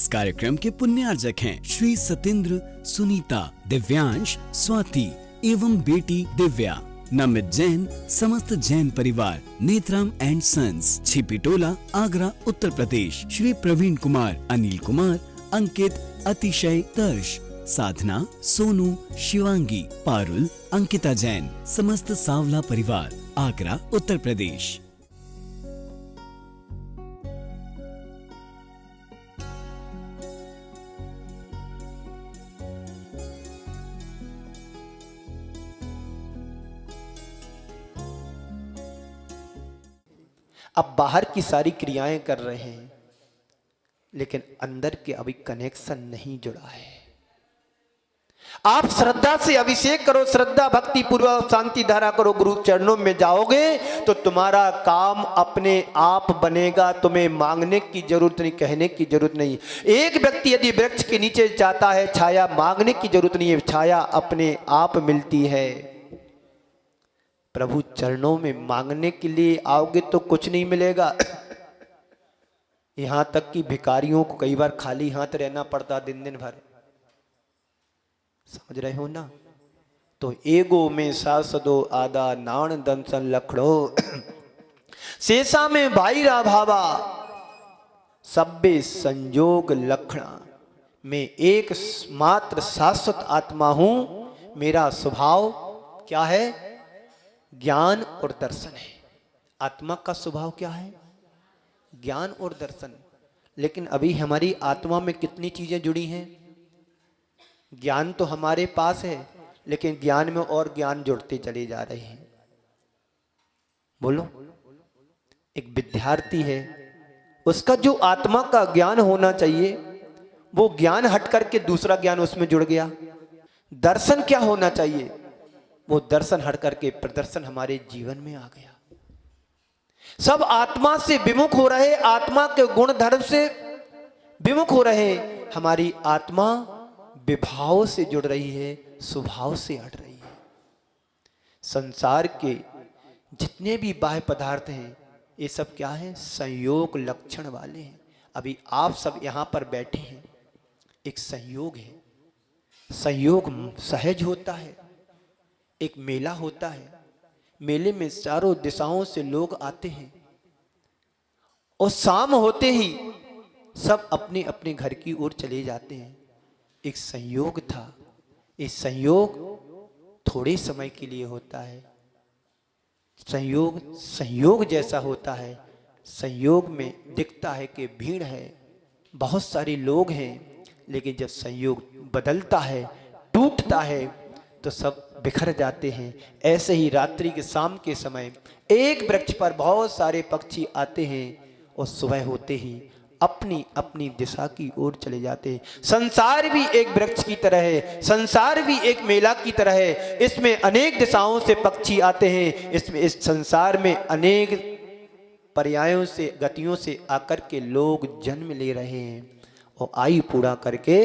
इस कार्यक्रम के पुण्यार्जक हैं श्री सतेंद्र, सुनीता, दिव्यांश, स्वाति एवं बेटी दिव्या। नमित जैन, समस्त जैन परिवार, नेत्राम एंड सन्स, छिपिटोला, आगरा, उत्तर प्रदेश। श्री प्रवीण कुमार, अनिल कुमार, अंकित, अतिशय, दर्श, साधना, सोनू, शिवांगी, पारुल, अंकिता जैन, समस्त सावला परिवार, आगरा, उत्तर प्रदेश। अब बाहर की सारी क्रियाएं कर रहे हैं, लेकिन अंदर के अभी कनेक्शन नहीं जुड़ा है। आप श्रद्धा से अभिषेक करो, श्रद्धा भक्ति पूर्वक शांति धारा करो, गुरु चरणों में जाओगे तो तुम्हारा काम अपने आप बनेगा। तुम्हें मांगने की जरूरत नहीं, कहने की जरूरत नहीं। एक व्यक्ति यदि वृक्ष के नीचे जाता है, छाया मांगने की जरूरत नहीं है, छाया अपने आप मिलती है। प्रभु चरणों में मांगने के लिए आओगे तो कुछ नहीं मिलेगा। यहां तक कि भिखारियों को कई बार खाली हाथ रहना पड़ता दिन दिन भर, समझ रहे हो ना। तो एगो में सासदो आदा नाण दंसन लखड़ो शेषा में भाईरा भावा सब्बे संयोग लखणा। मैं एक मात्र शाश्वत आत्मा हूं। मेरा स्वभाव क्या है? ज्ञान और दर्शन है। आत्मा का स्वभाव क्या है? ज्ञान और दर्शन। लेकिन अभी हमारी आत्मा में कितनी चीजें जुड़ी हैं? ज्ञान तो हमारे पास है, लेकिन ज्ञान में और ज्ञान जुड़ते चले जा रहे हैं। बोलो, एक विद्यार्थी है, उसका जो आत्मा का ज्ञान होना चाहिए वो ज्ञान हट करके दूसरा ज्ञान उसमें जुड़ गया। दर्शन क्या होना चाहिए? वो दर्शन हट करके प्रदर्शन हमारे जीवन में आ गया। सब आत्मा से विमुख हो रहे, आत्मा के गुण धर्म से विमुख हो रहे। हमारी आत्मा विभाव से जुड़ रही है, स्वभाव से हट रही है। संसार के जितने भी बाह्य पदार्थ हैं, ये सब क्या है? संयोग लक्षण वाले हैं। अभी आप सब यहां पर बैठे हैं, एक संयोग है। संयोग सहज होता है। एक मेला होता है, मेले में चारों दिशाओं से लोग आते हैं और शाम होते ही सब अपने अपने घर की ओर चले जाते हैं। एक संयोग था। ये संयोग थोड़े समय के लिए होता है। संयोग संयोग जैसा होता है। संयोग में दिखता है कि भीड़ है, बहुत सारे लोग हैं, लेकिन जब संयोग बदलता है, टूटता है, तो सब बिखर जाते हैं। ऐसे ही रात्रि के शाम के समय एक वृक्ष पर बहुत सारे पक्षी आते हैं और सुबह होते ही अपनी अपनी दिशा की ओर चले जाते हैं। संसार भी एक वृक्ष की तरह है, संसार भी एक मेला की तरह है। इसमें अनेक दिशाओं से पक्षी आते हैं। इसमें इस संसार में अनेक पर्यायों से, गतियों से आकर के लोग जन्म ले रहे हैं और आयु पूरा करके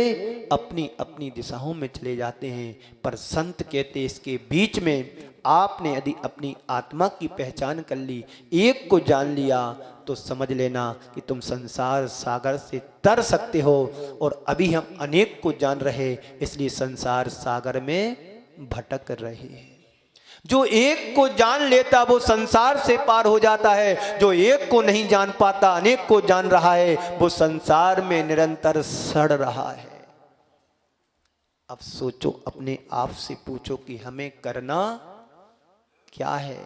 अपनी अपनी दिशाओं में चले जाते हैं। पर संत कहते इसके बीच में आपने यदि अपनी आत्मा की पहचान कर ली, एक को जान लिया, तो समझ लेना कि तुम संसार सागर से तर सकते हो। और अभी हम अनेक को जान रहे, इसलिए संसार सागर में भटक रहे हैं। जो एक को जान लेता वो संसार से पार हो जाता है। जो एक को नहीं जान पाता, अनेक को जान रहा है, वो संसार में निरंतर सड़ रहा है। अब सोचो, अपने आप से पूछो कि हमें करना क्या है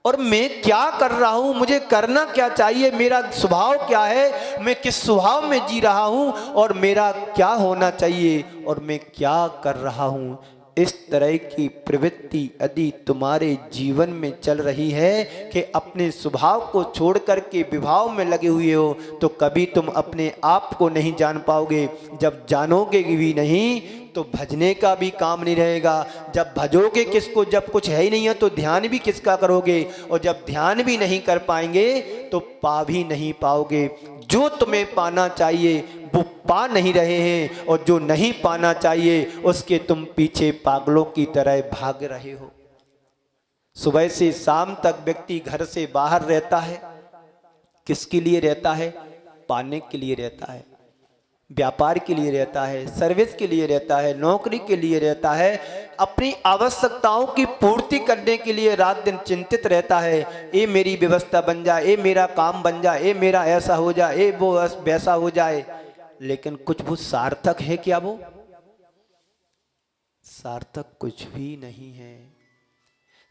और मैं क्या कर रहा हूं? मुझे करना क्या चाहिए? मेरा स्वभाव क्या है? मैं किस स्वभाव में जी रहा हूं और मेरा क्या होना चाहिए और मैं क्या कर रहा हूं? इस तरह की प्रवृत्ति यदि तुम्हारे जीवन में चल रही है कि अपने स्वभाव को छोड़ करके विभाव में लगे हुए हो, तो कभी तुम अपने आप को नहीं जान पाओगे। जब जानोगे भी नहीं तो भजने का भी काम नहीं रहेगा। जब भजोगे किसको, जब कुछ है ही नहीं है, तो ध्यान भी किसका करोगे? और जब ध्यान भी नहीं कर पाएंगे तो पा भी नहीं पाओगे। जो तुम्हें पाना चाहिए वो पा नहीं रहे हैं, और जो नहीं पाना चाहिए उसके तुम पीछे पागलों की तरह भाग रहे हो। सुबह से शाम तक व्यक्ति घर से बाहर रहता है। किसके लिए रहता है? पाने के लिए रहता है। व्यापार के लिए रहता है, सर्विस के लिए रहता है, नौकरी के लिए रहता है, अपनी आवश्यकताओं की पूर्ति करने के लिए रात दिन चिंतित रहता है। ये मेरी व्यवस्था बन जाए, ये मेरा काम बन जाए, ये मेरा ऐसा हो जाए, ये वो वैसा हो जाए। लेकिन कुछ वो सार्थक है क्या? वो सार्थक कुछ भी नहीं है,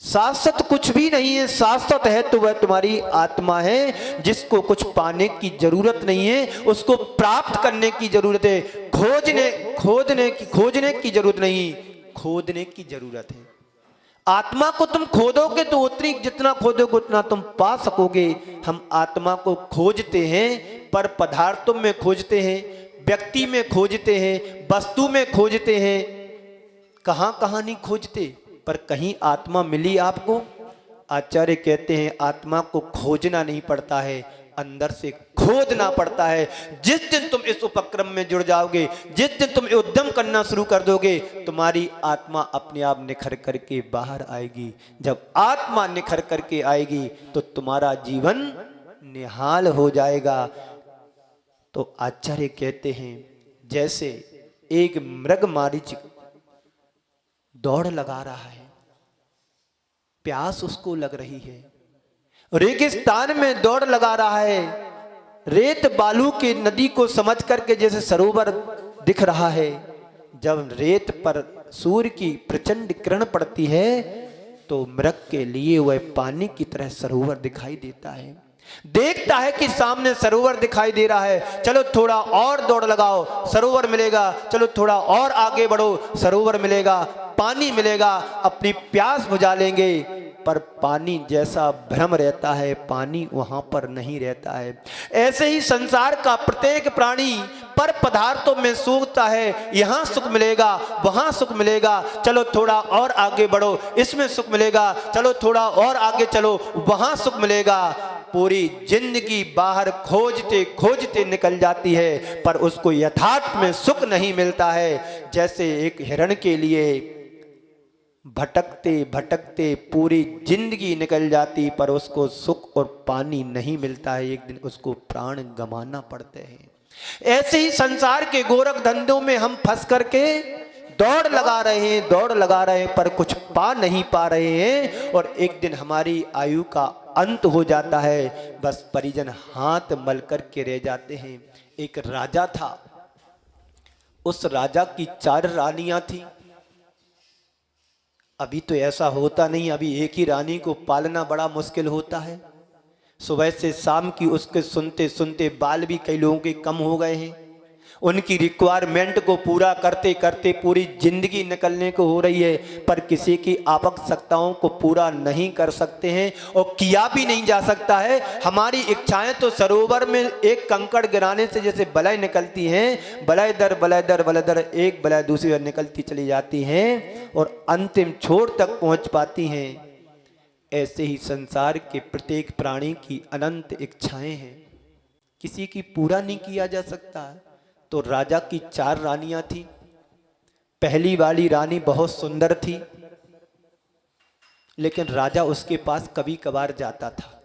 शाश्वत कुछ भी नहीं है। शाश्वत है तो वह तुम्हारी आत्मा है, जिसको कुछ पाने की जरूरत नहीं है, उसको प्राप्त करने की जरूरत है। खोजने की जरूरत नहीं, खोदने की जरूरत है। आत्मा को तुम खोदोगे तो उतनी जितना खोदोगे उतना तुम पा सकोगे। हम आत्मा को खोजते हैं, पर पदार्थों में खोजते हैं, व्यक्ति में खोजते हैं, वस्तु में खोजते हैं, कहां कहां नहीं खोजते। पर कहीं आत्मा मिली आपको? आचार्य कहते हैं आत्मा को खोजना नहीं पड़ता है, अंदर से खोदना पड़ता है। जिस दिन तुम इस उपक्रम में जुड़ जाओगे, जिस दिन तुम उद्यम करना शुरू कर दोगे, तुम्हारी आत्मा अपने आप निखर करके बाहर आएगी। जब आत्मा निखर करके आएगी तो तुम्हारा जीवन निहाल हो जाएगा। तो आचार्य कहते हैं जैसे एक मृग मारीच दौड़ लगा रहा है, प्यास उसको लग रही है, रेगिस्तान में दौड़ लगा रहा है, रेत बालू की नदी को समझ करके जैसे सरोवर दिख रहा है। जब रेत पर सूर्य की प्रचंड किरण पड़ती है तो मृग के लिए वह पानी की तरह सरोवर दिखाई देता है। देखता है कि सामने सरोवर दिखाई दे रहा है, चलो थोड़ा और दौड़ लगाओ, सरोवर मिलेगा, चलो थोड़ा और आगे बढ़ो, सरोवर मिलेगा, पानी मिलेगा, अपनी प्यास बुझा लेंगे। पर पानी जैसा भ्रम रहता है, पानी वहां पर नहीं रहता है। ऐसे ही संसार का प्रत्येक प्राणी पर पदार्थों में सूखता है, यहाँ सुख मिलेगा, वहां सुख मिलेगा, चलो थोड़ा और आगे बढ़ो, इसमें सुख मिलेगा, चलो थोड़ा और आगे चलो, वहां सुख मिलेगा। पूरी जिंदगी बाहर खोजते खोजते निकल जाती है, पर उसको यथार्थ में सुख नहीं मिलता है। जैसे एक हिरण के लिए भटकते भटकते पूरी जिंदगी निकल जाती, पर उसको सुख और पानी नहीं मिलता है, एक दिन उसको प्राण गंवाना पड़ते हैं। ऐसे ही संसार के गोरख धंधों में हम फंस करके दौड़ लगा रहे हैं, पर कुछ पा नहीं पा रहे हैं, और एक दिन हमारी आयु का अंत हो जाता है। बस परिजन हाथ मल करके रह जाते हैं। एक राजा था, उस राजा की 4 रानियां थी। अभी तो ऐसा होता नहीं, अभी एक ही रानी को पालना बड़ा मुश्किल होता है। सुबह से शाम की उसके सुनते सुनते बाल भी कई लोगों के कम हो गए हैं। उनकी रिक्वायरमेंट को पूरा करते करते पूरी जिंदगी निकलने को हो रही है, पर किसी की आवश्यकताओं को पूरा नहीं कर सकते हैं, और किया भी नहीं जा सकता है। हमारी इच्छाएं तो सरोवर में एक कंकड़ गिराने से जैसे बलय निकलती हैं, बलय दर एक बलय दूसरी ओर निकलती चली जाती हैं और अंतिम छोर तक पहुंच पाती हैं। ऐसे ही संसार के प्रत्येक प्राणी की अनंत इच्छाएं हैं, किसी की पूरा नहीं किया जा सकता। तो राजा की 4 रानियां थी। पहली वाली रानी बहुत सुंदर थी, लेकिन राजा उसके पास कभी कभार जाता था।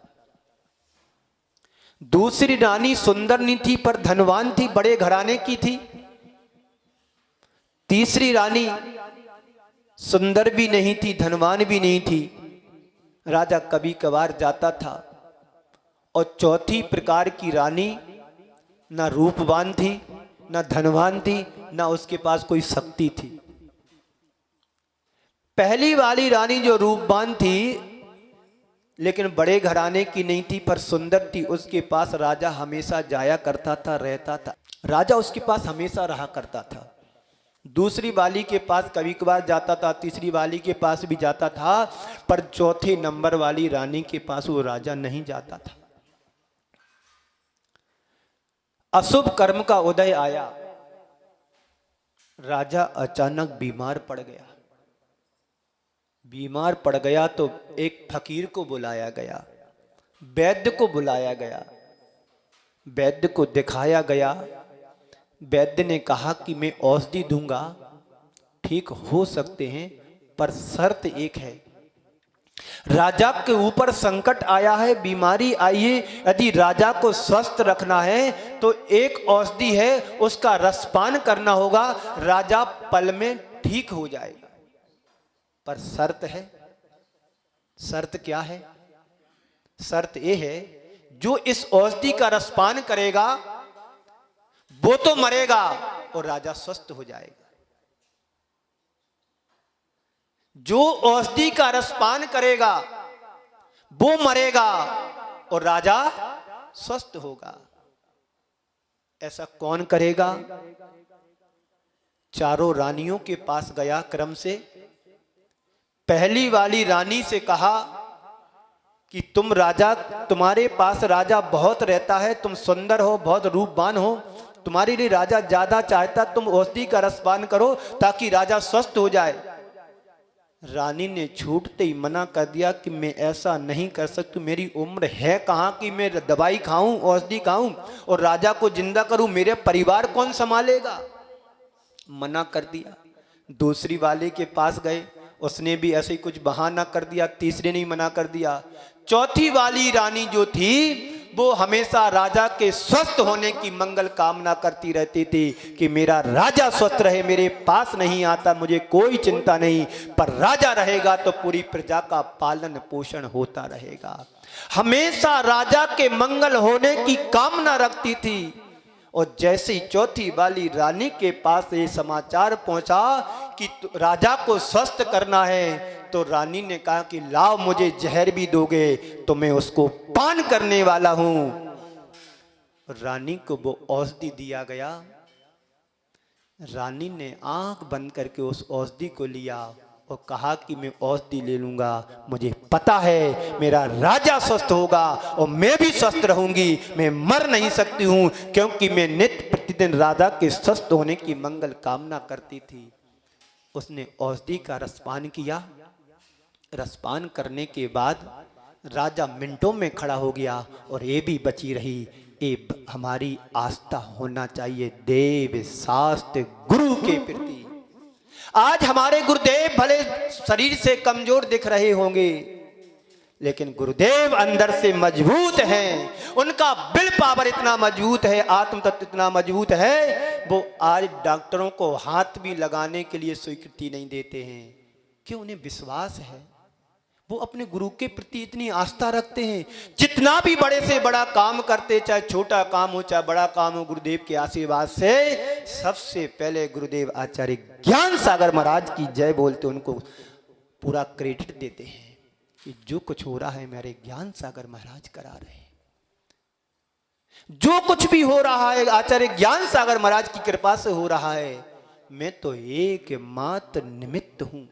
दूसरी रानी सुंदर नहीं थी पर धनवान थी, बड़े घराने की थी। तीसरी रानी सुंदर भी नहीं थी, धनवान भी नहीं थी, राजा कभी कभार जाता था। और चौथी प्रकार की रानी ना रूपवान थी, ना धनवान थी, ना उसके पास कोई शक्ति थी। पहली वाली रानी जो रूपवान थी लेकिन बड़े घराने की नहीं थी पर सुंदर थी, उसके पास राजा हमेशा जाया करता था, रहता था, राजा उसके पास हमेशा रहा करता था। दूसरी वाली के पास कभी कभार जाता था, तीसरी वाली के पास भी जाता था, पर चौथे नंबर वाली रानी के पास वो राजा नहीं जाता था। अशुभ कर्म का उदय आया, राजा अचानक बीमार पड़ गया। बीमार पड़ गया तो एक फकीर को बुलाया गया, वैद्य को बुलाया गया, वैद्य को दिखाया गया। वैद्य ने कहा कि मैं औषधि दूंगा, ठीक हो सकते हैं, पर शर्त एक है, राजा के ऊपर संकट आया है, बीमारी आई है, यदि राजा को स्वस्थ रखना है तो एक औषधि है, उसका रसपान करना होगा, राजा पल में ठीक हो जाएगा। पर शर्त है। शर्त क्या है? शर्त यह है, जो इस औषधि का रसपान करेगा वो तो मरेगा और राजा स्वस्थ हो जाएगा। जो औषधि का रसपान करेगा वो मरेगा और राजा स्वस्थ होगा। ऐसा कौन करेगा? चारों रानियों के पास गया क्रम से। पहली वाली रानी से कहा कि तुम राजा, तुम्हारे पास राजा बहुत रहता है, तुम सुंदर हो, बहुत रूपवान हो, तुम्हारे लिए राजा ज्यादा चाहता, तुम औषधि का रसपान करो ताकि राजा स्वस्थ हो जाए। रानी ने छूटते ही मना कर दिया कि मैं ऐसा नहीं कर सकती, मेरी उम्र है कहाँ कि मैं दवाई खाऊं, औषधि खाऊं और राजा को जिंदा करूं, मेरे परिवार कौन संभालेगा? मना कर दिया। दूसरी वाले के पास गए, उसने भी ऐसे ही कुछ बहाना कर दिया। तीसरे ने मना कर दिया। चौथी वाली रानी जो थी वो हमेशा राजा के स्वस्थ होने की मंगल कामना करती रहती थी कि मेरा राजा स्वस्थ रहे, मेरे पास नहीं आता, मुझे कोई चिंता नहीं, पर राजा रहेगा तो पूरी प्रजा का पालन पोषण होता रहेगा। हमेशा राजा के मंगल होने की कामना रखती थी। और जैसे ही चौथी वाली रानी के पास ये समाचार पहुंचा कि राजा को स्वस्थ करना है, तो रानी ने कहा कि लाओ, मुझे जहर भी दोगे तो मैं उसको पान करने वाला हूं। रानी को वो औषधि दिया गया। रानी ने आंख बंद करके उस औषधि को लिया और कहा कि मैं औषधि ले लूंगा, मुझे पता है मेरा राजा स्वस्थ होगा और मैं भी स्वस्थ रहूंगी, मैं मर नहीं सकती हूं, क्योंकि मैं नित्य प्रतिदिन राजा के स्वस्थ होने की मंगल कामना करती थी। उसने औषधि का रसपान किया। रसपान करने के बाद राजा मिनटों में खड़ा हो गया और ये भी बची रही। ये हमारी आस्था होना चाहिए देव शास्त्र गुरु के प्रति। आज हमारे गुरुदेव भले शरीर से कमजोर दिख रहे होंगे, लेकिन गुरुदेव अंदर से मजबूत हैं। उनका विल पावर इतना मजबूत है, आत्म तत्व इतना मजबूत है, वो आज डॉक्टरों को हाथ भी लगाने के लिए स्वीकृति नहीं देते हैं। क्यों? उन्हें विश्वास है, वो अपने गुरु के प्रति इतनी आस्था रखते हैं। जितना भी बड़े से बड़ा काम करते, चाहे छोटा काम हो चाहे बड़ा काम हो, गुरुदेव के आशीर्वाद से सबसे पहले गुरुदेव आचार्य ज्ञान सागर महाराज की जय बोलते, उनको पूरा क्रेडिट देते हैं कि जो कुछ हो रहा है मेरे ज्ञान सागर महाराज करा रहे हैं। जो कुछ भी हो रहा है आचार्य ज्ञान सागर महाराज की कृपा से हो रहा है। मैं तो एक मात्र निमित्त हूं।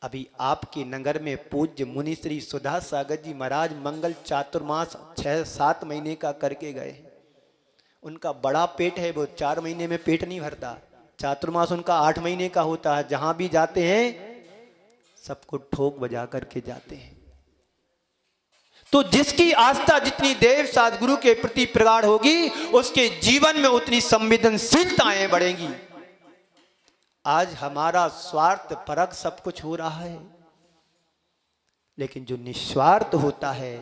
अभी आपके नगर में पूज्य मुनि श्री सुधा सागर जी महाराज मंगल चातुर्मास 6-7 महीने का करके गए। उनका बड़ा पेट है, वो 4 महीने में पेट नहीं भरता। चातुर्मास उनका 8 महीने का होता है। जहां भी जाते हैं सबको ठोक बजा करके जाते हैं। तो जिसकी आस्था जितनी देव सद्गुरु के प्रति प्रगाढ़ होगी, उसके जीवन में उतनी संवेदनशीलताएं बढ़ेंगी। आज हमारा स्वार्थ परक सब कुछ हो रहा है, लेकिन जो निस्वार्थ होता है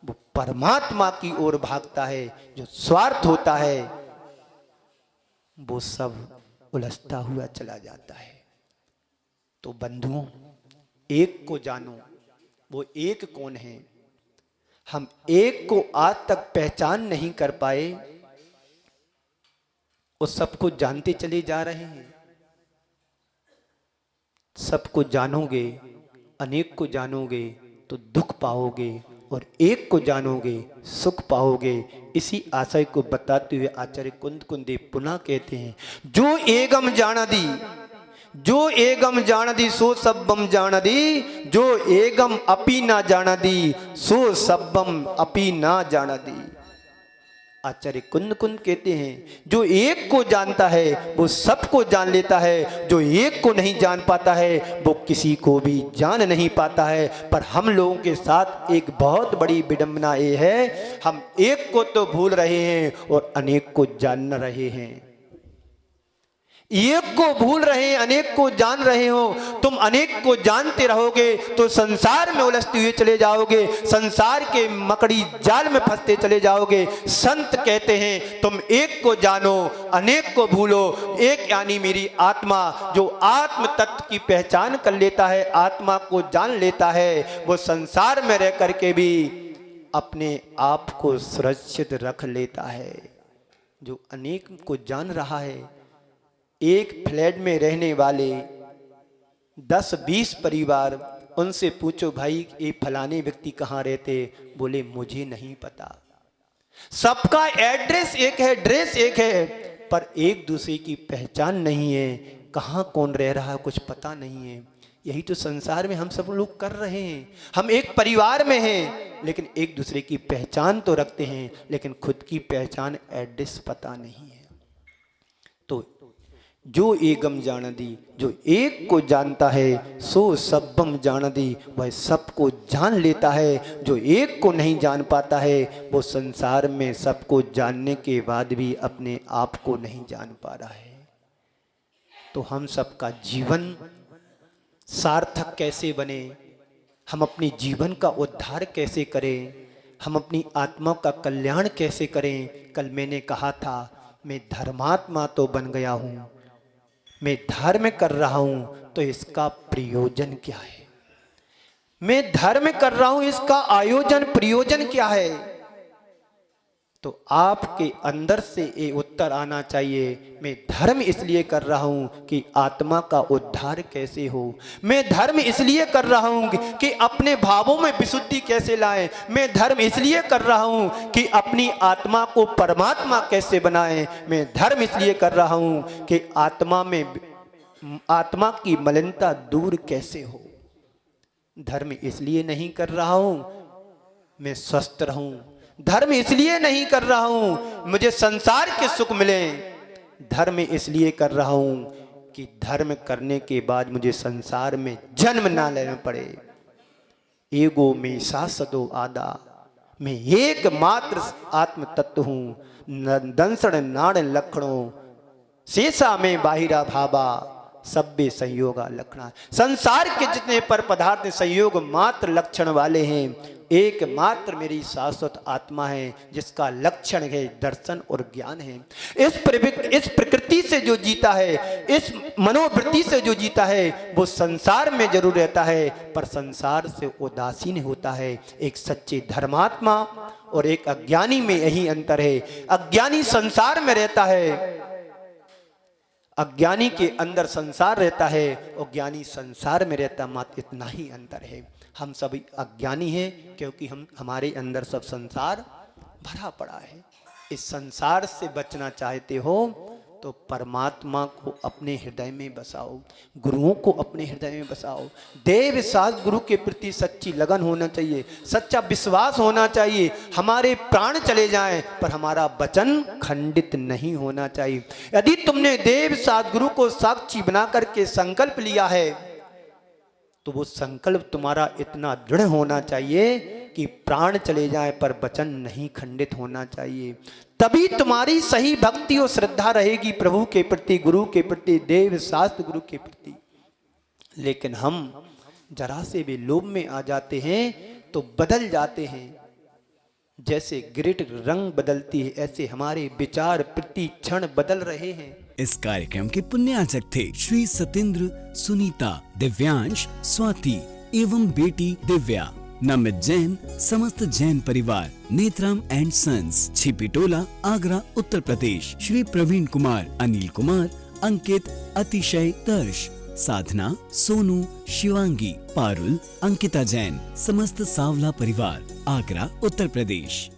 वो परमात्मा की ओर भागता है। जो स्वार्थ होता है वो सब उलझता हुआ चला जाता है। तो बंधुओं, एक को जानो। वो एक कौन है? हम एक को आज तक पहचान नहीं कर पाए, उस सबको जानते चले जा रहे हैं। सबको जानोगे, अनेक को जानोगे तो दुख पाओगे, और एक को जानोगे सुख पाओगे। इसी आशय को बताते हुए आचार्य कुंद कुंदेव पुनः कहते हैं, जो एगम जानादी, जो एगम जानादी सो सब्बम जानादी, जो एगम अपि ना जानादी सो सब्बम अपि ना जानादी। आचार्य कुंद कुंद कहते हैं, जो एक को जानता है वो सबको जान लेता है, जो एक को नहीं जान पाता है वो किसी को भी जान नहीं पाता है। पर हम लोगों के साथ एक बहुत बड़ी विडंबना ये है, हम एक को तो भूल रहे हैं और अनेक को जान रहे हैं। एक को भूल रहे हैं, अनेक को जान रहे हो। तुम अनेक को जानते रहोगे तो संसार में उलझते हुए चले जाओगे, संसार के मकड़ी जाल में फंसते चले जाओगे। संत कहते हैं तुम एक को जानो, अनेक को भूलो। एक यानी मेरी आत्मा, जो आत्म तत्व की पहचान कर लेता है, आत्मा को जान लेता है, वो संसार में रह करके भी अपने आप को सुरक्षित रख लेता है। जो अनेक को जान रहा है, एक फ्लैट में रहने वाले 10-20 परिवार, उनसे पूछो भाई ये फलाने व्यक्ति कहाँ रहते, बोले मुझे नहीं पता। सबका एड्रेस एक है, ड्रेस एक है, पर एक दूसरे की पहचान नहीं है। कहाँ कौन रह रहा है कुछ पता नहीं है। यही तो संसार में हम सब लोग कर रहे हैं। हम एक परिवार में हैं, लेकिन एक दूसरे की पहचान तो रखते हैं, लेकिन खुद की पहचान, एड्रेस पता नहीं है। तो जो एकम जानदी, जो एक को जानता है सो सबम जानदी, वह सबको जान लेता है। जो एक को नहीं जान पाता है, वो संसार में सबको जानने के बाद भी अपने आप को नहीं जान पा रहा है। तो हम सबका जीवन सार्थक कैसे बने, हम अपने जीवन का उद्धार कैसे करें, हम अपनी आत्मा का कल्याण कैसे करें। कल मैंने कहा था, मैं धर्मात्मा तो बन गया हूँ, मैं धर्म कर रहा हूं, तो इसका प्रयोजन क्या है। मैं धर्म कर रहा हूं, इसका आयोजन प्रयोजन क्या है। तो आपके अंदर से ये उत्तर आना चाहिए, मैं धर्म इसलिए कर रहा हूं कि आत्मा का उद्धार कैसे हो। मैं धर्म इसलिए कर रहा हूं कि अपने भावों में विशुद्धि कैसे लाएं। मैं धर्म इसलिए कर रहा हूं कि अपनी आत्मा को परमात्मा कैसे बनाएं। मैं धर्म इसलिए कर रहा हूं कि आत्मा की मलिनता दूर कैसे हो। धर्म इसलिए नहीं कर रहा हूं मैं स्वस्थ रहूं, धर्म इसलिए नहीं कर रहा हूं मुझे संसार के सुख मिले। धर्म इसलिए कर रहा हूं कि धर्म करने के बाद मुझे संसार में जन्म ना लेना पड़े। एगो में शासदो आदा, मैं एकमात्र आत्म तत्व हूं। दंसण नाड़ लखणों, शेषा में बाहिरा भाबा, सब्बे संयोगा लक्षणा। संसार के जितने पर पदार्थ संयोग मात्र लक्षण वाले हैं, एकमात्र मेरी शाश्वत आत्मा है जिसका लक्षण है दर्शन और ज्ञान है। इस प्रकृति से जो जीता है, इस मनोवृत्ति से जो जीता है, वो संसार में जरूर रहता है पर संसार से उदासीन होता है। एक सच्चे धर्मात्मा और एक अज्ञानी में यही अंतर है। अज्ञानी संसार में रहता है, अज्ञानी के अंदर संसार रहता है और ज्ञानी संसार में रहता, मात्र इतना ही अंतर है। हम सभी अज्ञानी हैं क्योंकि हमारे अंदर सब संसार भरा पड़ा है। इस संसार से बचना चाहते हो तो परमात्मा को अपने हृदय में बसाओ, गुरुओं को अपने हृदय में बसाओ। देव शास्त्र गुरु के प्रति सच्ची लगन होना चाहिए, सच्चा विश्वास होना चाहिए। हमारे प्राण चले जाएं पर हमारा वचन खंडित नहीं होना चाहिए। यदि तुमने देव शास्त्र गुरु को साक्षी बना करके संकल्प लिया है तो वो संकल्प तुम्हारा इतना दृढ़ होना चाहिए कि प्राण चले जाए पर वचन नहीं खंडित होना चाहिए। तभी तुम्हारी सही भक्ति और श्रद्धा रहेगी प्रभु के प्रति, गुरु के प्रति, देव शास्त्र गुरु के प्रति। लेकिन हम जरा से भी लोभ में आ जाते हैं तो बदल जाते हैं। जैसे गिरट रंग बदलती है, ऐसे हमारे विचार प्रति क्षण बदल रहे हैं। इस कार्यक्रम के पुण्यार्चक थे श्री सतेंद्र, सुनीता, दिव्यांश, स्वाति एवं बेटी दिव्या। नमित जैन, समस्त जैन परिवार, नेत्राम एंड सन्स, छिपीटोला, आगरा, उत्तर प्रदेश। श्री प्रवीण कुमार, अनिल कुमार, अंकित, अतिशय, दर्श, साधना, सोनू, शिवांगी, पारुल, अंकिता जैन, समस्त सावला परिवार, आगरा, उत्तर प्रदेश।